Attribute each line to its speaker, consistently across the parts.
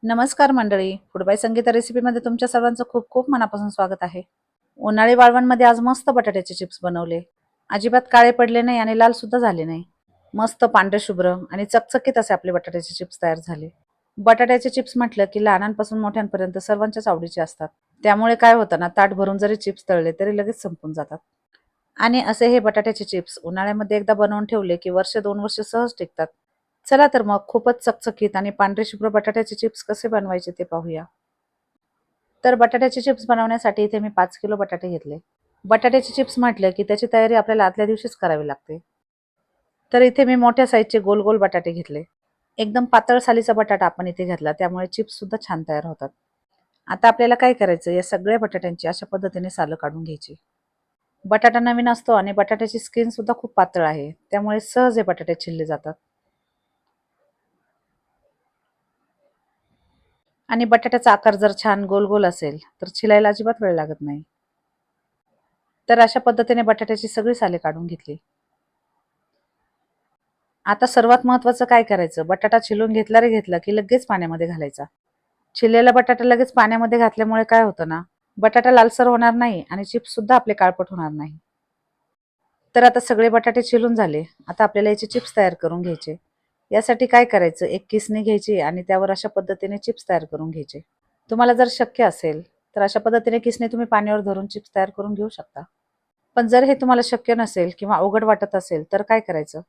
Speaker 1: नमस्कार मंडळी, food by Sangeeta रेसिपीमध्ये तुमच्या सर्वांचं खूप खूप मनापासून स्वागत आहे. उन्हाळी वाळवणमध्ये आज मस्त बटाट्याचे चिप्स बनवले. अजिबात काळे पडले नाही आणि लाल सुद्धा झाले नाही. मस्त पांढरे शुभ्र आणि चकचकीत असे आपले बटाट्याचे चिप्स तयार झाले. बटाट्याचे चिप्स म्हटलं की लहानांपासून मोठ्यांपर्यंत सर्वांच्याच आवडीचे असतात. त्यामुळे काय होतं ना, ताट भरून जरी चिप्स तळले तरी लगेच संपून जातात. आणि असे हे बटाट्याचे चिप्स उन्हाळ्यामध्ये एकदा बनवून ठेवले की वर्ष 2 वर्ष सहज टिकतात. चला तर मग खूपच चकचकीत आणि पांढरे शुभ्र बटाट्याचे चिप्स कसे बनवायचे ते पाहूया. तर बटाट्याचे चिप्स बनवण्यासाठी इथे मी 5 किलो बटाटे घेतले. बटाट्याचे चिप्स म्हटलं की त्याची तयारी आपल्याला आदल्या दिवशीच करावी लागते. तर इथे मी मोठ्या साईजचे गोल गोल बटाटे घेतले. एकदम पातळ सालीचा बटाटा आपण इथे घेतला, त्यामुळे चिप्स सुद्धा छान तयार होतात. आता आपल्याला काय करायचं, या सगळ्या बटाट्यांची अशा पद्धतीने सालं काढून घ्यायची. बटाटा नवीन असतो आणि बटाट्याची स्किन सुद्धा खूप पातळ आहे, त्यामुळे सहज हे बटाटे छिलले जातात. आणि बटाट्याचा आकार जर छान गोल गोल असेल तर छिलायला अजिबात वेळ लागत नाही. तर अशा पद्धतीने बटाट्याची सगळी साले काढून घेतली. आता सर्वात महत्वाचं काय करायचं, बटाटा छिलून घेतला रे घेतला की लगेच पाण्यामध्ये घालायचा. छिललेला बटाटा लगेच पाण्यामध्ये घातल्यामुळे काय होतं ना, बटाटा लालसर होणार नाही आणि चिप्स सुद्धा आपले काळपट होणार नाही. तर आता सगळे बटाटे छिलून झाले. आता आपल्याला याचे चिप्स तयार करून घ्यायचे. यासाठी काय करायचं, एक किसणी घ्यायची आणि त्यावर अशा पद्धतीने चिप्स तयार करून घ्यायचे. तुम्हाला जर शक्य असेल तर अशा पद्धतीने किसणी तुम्ही पाण्यावर धरून चिप्स तयार करून घेऊ शकता. पण जर हे तुम्हाला शक्य नसेल किंवा अवघड वाटत असेल तर काय करायचं,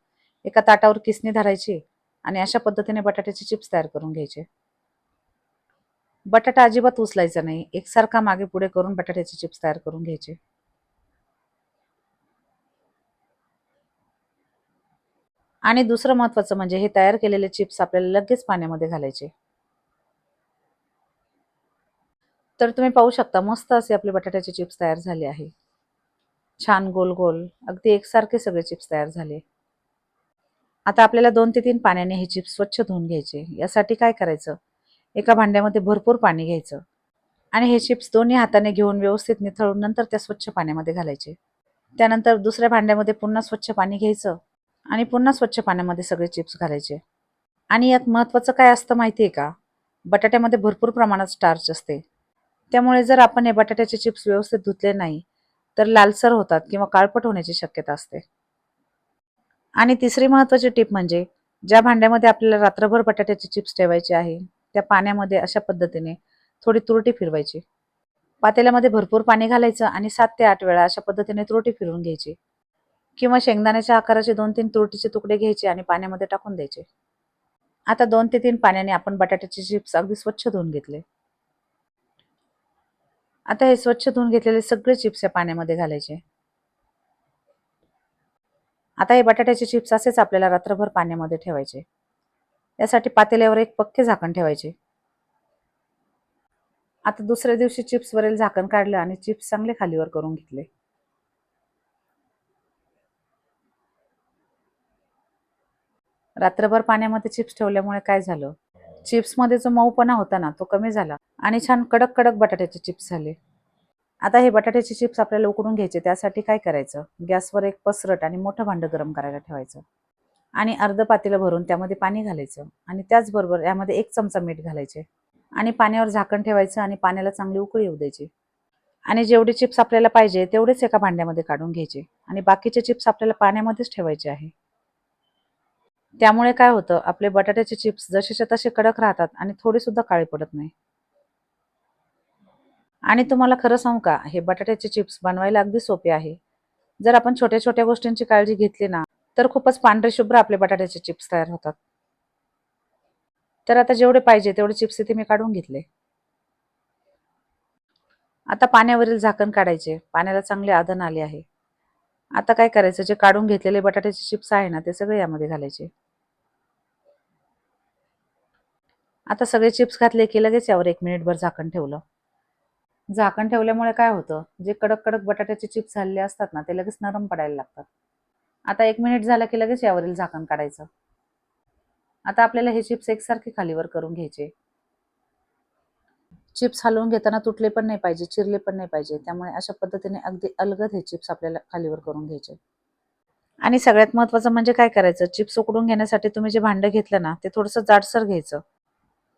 Speaker 1: एका ताटावर किसणी धरायची आणि अशा पद्धतीने बटाट्याचे चिप्स तयार करून घ्यायचे. बटाटा अजिबात उचलायचा नाही, एकसारखा मागे पुढे करून बटाट्याचे चिप्स तयार करून घ्यायचे. आणि दुसरं महत्वाचं म्हणजे हे तयार केलेले चिप्स आपल्याला लगेच पाण्यामध्ये घालायचे. तर तुम्ही पाहू शकता, मस्त असे आपले बटाट्याचे चिप्स तयार झाले आहे. छान गोल गोल अगदी एकसारखे सगळे चिप्स तयार झाले. आता आपल्याला 2 ते 3 पाण्याने हे चिप्स स्वच्छ धुवून घ्यायचे. यासाठी काय करायचं, एका भांड्यामध्ये भरपूर पाणी घ्यायचं आणि हे चिप्स दोन्ही हाताने घेऊन व्यवस्थित निथळून नंतर त्या स्वच्छ पाण्यामध्ये घालायचे. त्यानंतर दुसऱ्या भांड्यामध्ये पुन्हा स्वच्छ पाणी घ्यायचं आणि पुन्हा स्वच्छ पाण्यामध्ये सगळे चिप्स घालायचे. आणि यात महत्त्वाचं काय असतं माहिती आहे का? बटाट्यामध्ये भरपूर प्रमाणात स्टार्च असते. त्यामुळे जर आपण हे बटाट्याचे चिप्स व्यवस्थित धुतले नाही, तर लालसर होतात किंवा काळपट होण्याची शक्यता असते. आणि तिसरी महत्त्वाची टिप म्हणजे, ज्या भांड्यामध्ये आपल्याला रात्रभर बटाट्याचे चिप्स ठेवायचे आहे, त्या पाण्यामध्ये अशा पद्धतीने थोडी तुरटी फिरवायची. पातेल्यामध्ये भरपूर पाणी घालायचं आणि 7 ते 8 वेळा अशा पद्धतीने तुरटी फिरवून घ्यायची. किंवा शेंगदाण्याच्या आकाराचे 2-3 तुरटीचे तुकडे घ्यायचे आणि पाण्यामध्ये टाकून द्यायचे. आता 2 ते 3 पाण्याने आपण बटाट्याचे चिप्स अगदी स्वच्छ धुवून घेतले. आता हे स्वच्छ धुवून घेतलेले सगळे चिप्स या पाण्यामध्ये घालायचे. आता हे बटाट्याचे चिप्स असेच आपल्याला रात्रभर पाण्यामध्ये ठेवायचे. यासाठी पातेल्यावर एक पक्के झाकण ठेवायचे. आता दुसऱ्या दिवशी चिप्सवरील झाकण काढलं आणि चिप्स चांगले खालीवर करून घेतले. रात्रभर पाण्यामध्ये चिप्स ठेवल्यामुळे काय झालं, चिप्समध्ये जो मऊपणा होता ना, तो कमी झाला आणि छान कडक कडक बटाट्याचे चिप्स झाले. आता हे बटाट्याचे चिप्स आपल्याला उकडून घ्यायचे. त्यासाठी काय करायचं, गॅसवर एक पसरट आणि मोठं भांडं गरम करायला ठेवायचं आणि अर्ध पातेलं भरून त्यामध्ये पाणी घालायचं आणि त्याचबरोबर यामध्ये 1 चमचा मीठ घालायचे आणि पाण्यावर झाकण ठेवायचं आणि पाण्याला चांगली उकळी येऊ द्यायची. आणि जेवढे चिप्स आपल्याला पाहिजे तेवढेच एका भांड्यामध्ये काढून घ्यायचे आणि बाकीचे चिप्स आपल्याला पाण्यामध्येच ठेवायचे आहे. त्यामुळे काय होतं, आपले बटाट्याचे चिप्स जसेच्या तसे कडक राहतात आणि थोडे सुद्धा काळे पडत नाही. आणि तुम्हाला खरं सांगू का, हे बटाट्याचे चिप्स बनवायला अगदी सोपे आहे. जर आपण छोट्या छोट्या गोष्टींची काळजी घेतली ना, तर खूपच पांढरे शुभ्र आपले बटाट्याचे चिप्स तयार होतात. तर आता जेवढे पाहिजे तेवढे चिप्स इथे मी काढून घेतले. आता पाण्यावरील झाकण काढायचे. पाण्याला चांगले आधण आले आहे. आता काय करायचं, जे काढून घेतलेले बटाट्याचे चिप्स आहे ना, ते सगळे यामध्ये घालायचे. आता सगळे चिप्स घातले की लगेच यावर 1 मिनिटभर झाकण ठेवलं. झाकण ठेवल्यामुळे काय होतं, जे कडक कडक बटाट्याचे चिप्स झालेले असतात ना, ते लगेच नरम पडायला लागतात. आता 1 मिनिट झालं की लगेच यावरील झाकण काढायचं. आता आपल्याला हे चिप्स एकसारखे खालीवर करून घ्यायचे. चिप्स हलवून घेताना तुटले पण नाही पाहिजे, चिरले पण नाही पाहिजे. त्यामुळे अशा पद्धतीने अगदी अलगद हे चिप्स आपल्याला खालीवर करून घ्यायचे. आणि सगळ्यात महत्त्वाचं म्हणजे काय करायचं, चिप्स उकडून घेण्यासाठी तुम्ही जे भांडं घेतलं ना, ते थोडंसं जाडसर घ्यायचं.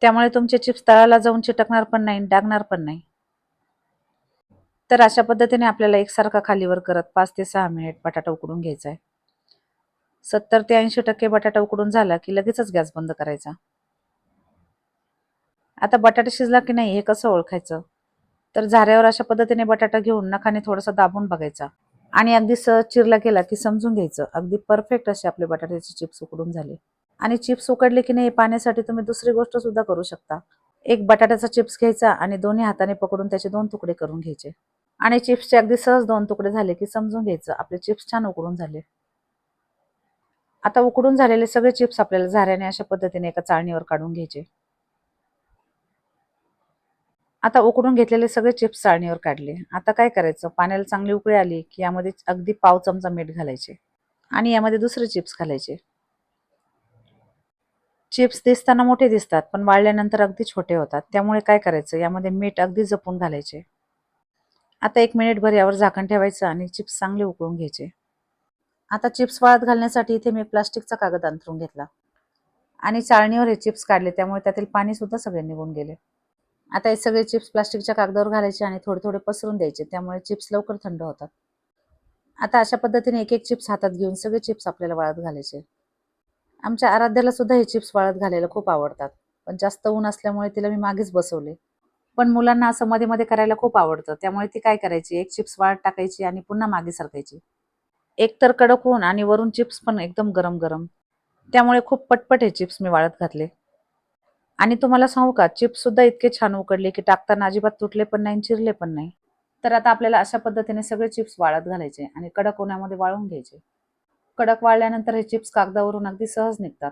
Speaker 1: त्यामुळे तुमचे चिप्स तळाला जाऊन चिटकणार पण नाही, डागणार पण नाही. तर अशा पद्धतीने आपल्याला एकसारखा खालीवर करत 5 ते 6 मिनिट बटाटा उकडून घ्यायचा आहे. 70 ते 80% बटाटा उकडून झाला की लगेचच गॅस बंद करायचा. आता बटाटा शिजला की नाही हे कसं ओळखायचं? तर झाऱ्यावर अशा पद्धतीने बटाटा घेऊन नखाने थोडासा दाबून बघायचा आणि अगदी सहज चिरला गेला की समजून घ्यायचं अगदी परफेक्ट असे आपले बटाट्याचे चिप्स उकडून झाले. आणि चिप्स उकडले की नाही पाण्यासाठी तुम्ही दुसरी गोष्ट सुद्धा करू शकता. एक बटाट्याचा चिप्स घ्यायचा आणि दोन्ही हाताने पकडून त्याचे 2 तुकडे करून घ्यायचे. आणि चिप्सचे अगदी सहज 2 तुकडे झाले की समजून घ्यायचं आपले चिप्स छान उकडून झाले. आता उकडून झालेले सगळे चिप्स आपल्याला झाऱ्याने अशा पद्धतीने एका चाळणीवर काढून घ्यायचे. आता उकडून घेतलेले सगळे चिप्स चाळणीवर काढले. आता काय करायचं, पाण्याला चांगली उकळी आली की यामध्ये अगदी पाव चमचा मीठ घालायचे आणि यामध्ये दुसरे चिप्स घालायचे. चिप्स दिसताना मोठे दिसतात, पण वाळल्यानंतर अगदी छोटे होतात. त्यामुळे काय करायचं, यामध्ये मीठ अगदी जपून घालायचे. आता 1 मिनिटभर यावर झाकण ठेवायचं आणि चिप्स चांगले उकळून घ्यायचे. आता चिप्स वाळत घालण्यासाठी इथे मी प्लास्टिकचा कागद अंथरून घेतला आणि चाळणीवर हे चिप्स काढले, त्यामुळे त्यातील पाणी सुद्धा सगळे निघून गेले. आता हे सगळे चिप्स प्लास्टिकच्या कागदावर घालायचे आणि थोडे थोडे पसरून द्यायचे, त्यामुळे चिप्स लवकर थंड होतात. आता अशा पद्धतीने एक एक चिप्स हातात घेऊन सगळे चिप्स आपल्याला वाळत घालायचे. आमच्या आराध्याला सुद्धा हे चिप्स वाळत घालायला खूप आवडतात, पण जास्त ऊन असल्यामुळे तिला मी मागेच बसवले. पण मुलांना असं मध्ये मध्ये करायला खूप आवडतं, त्यामुळे ती काय करायची, एक चिप्स वाळत टाकायची आणि पुन्हा मागे सरकायची. एक तर कडक ऊन आणि वरून चिप्स पण एकदम गरम गरम, त्यामुळे खूप पटपट हे चिप्स मी वाळत घातले. आणि तुम्हाला सांगू का, चिप्स सुद्धा इतके छान उकडले की टाकताना अजिबात तुटले पण नाही, चिरले पण नाही. तर आता आपल्याला अशा पद्धतीने सगळे चिप्स वाळत घालायचे आणि कडक उन्हामध्ये वाळून घ्यायचे. कडक वाळल्यानंतर हे चिप्स कागदावरून अगदी सहज निघतात.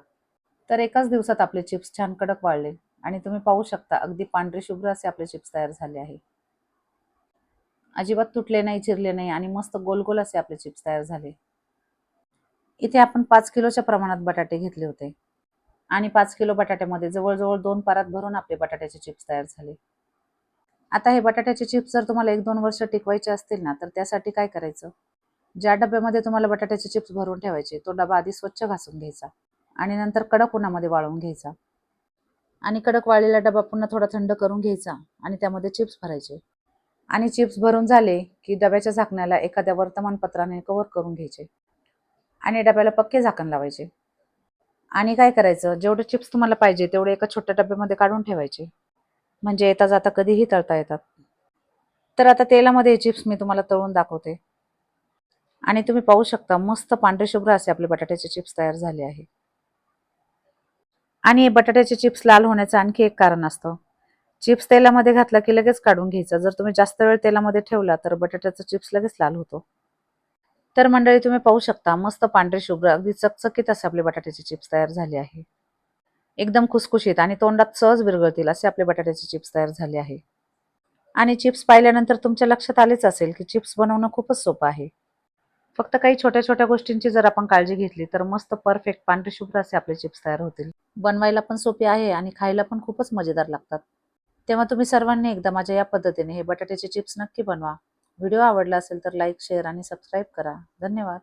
Speaker 1: तर एकाच दिवसात आपले चिप्स छान कडक वाळले आणि तुम्ही पाहू शकता अगदी पांढरे शुभ्र असे आपले चिप्स तयार झाले आहे. अजिबात तुटले नाही, चिरले नाही आणि मस्त गोल गोल असे आपले चिप्स तयार झाले. इथे आपण 5 किलोच्या प्रमाणात बटाटे घेतले होते आणि 5 किलो बटाट्यामध्ये जवळ-जवळ 2 परात भरून आपले बटाट्याचे चिप्स तयार झाले. आता हे बटाट्याचे चिप्स जर तुम्हाला 1-2 वर्ष टिकवायचे असतील ना, तर त्यासाठी काय करायचं? ज्या डब्यामध्ये तुम्हाला बटाट्याचे चिप्स भरून ठेवायचे, तो डबा आधी स्वच्छ घासून घ्यायचा आणि नंतर कडक उन्हामध्ये वाळवून घ्यायचा. आणि कडक वाळलेला डबा पुन्हा थोडा थंड करून घ्यायचा आणि त्यामध्ये चिप्स भरायचे. आणि चिप्स भरून झाले, की डब्याच्या झाकणाला एखाद्या वर्तमानपत्राने कव्हर करून घ्यायचे आणि डब्याला पक्के झाकण लावायचे. आणि काय करायचं, जेवढे चिप्स तुम्हाला पाहिजे तेवढे एका छोट्या डब्यामध्ये काढून ठेवायचे. म्हणजे येता जाता कधीही तळता येतात. तर आता तेलामध्ये हे चिप्स मी तुम्हाला तळून दाखवते. आणि तुम्ही पाहू शकता मस्त पांढरे शुभ्र असे आपले बटाट्याचे चिप्स तयार झाले आहे. आणि हे बटाट्याचे चिप्स लाल होण्याचं आणखी एक कारण असतं. चिप्स तेलामध्ये घातला की लगेच काढून घ्यायचा. जर तुम्ही जास्त वेळ तेलामध्ये ठेवला तर बटाट्याचा चिप्स लगेच लाल होतो. तर मंडळी तुम्ही पाहू शकता मस्त पांढरे शुभ्र अगदी चकचकीत असे आपले बटाट्याचे चिप्स तयार झाले आहे. एकदम खुसखुशीत आणि तोंडात सहज विरघळतील असे आपले बटाट्याचे चिप्स तयार झाले आहे. आणि चिप्स पाहिल्यानंतर तुमच्या लक्षात आलेच असेल की चिप्स बनवणं खूपच सोपं आहे. फक्त काही छोट्या-छोट्या गोष्टींची जर आपण काळजी घेतली तर मस्त परफेक्ट पांढरे शुभ्र असे आपले चिप्स तयार होतील. बनवायला पण सोपे आहे आणि खायला पण खूपच मजेदार लागतात. तेव्हा तुम्ही सर्वांनी एकदा माझ्या या पद्धतीने हे बटाट्याचे चिप्स नक्की बनवा. व्हिडिओ आवडला असेल तर लाईक, शेअर आणि सबस्क्राईब करा. धन्यवाद.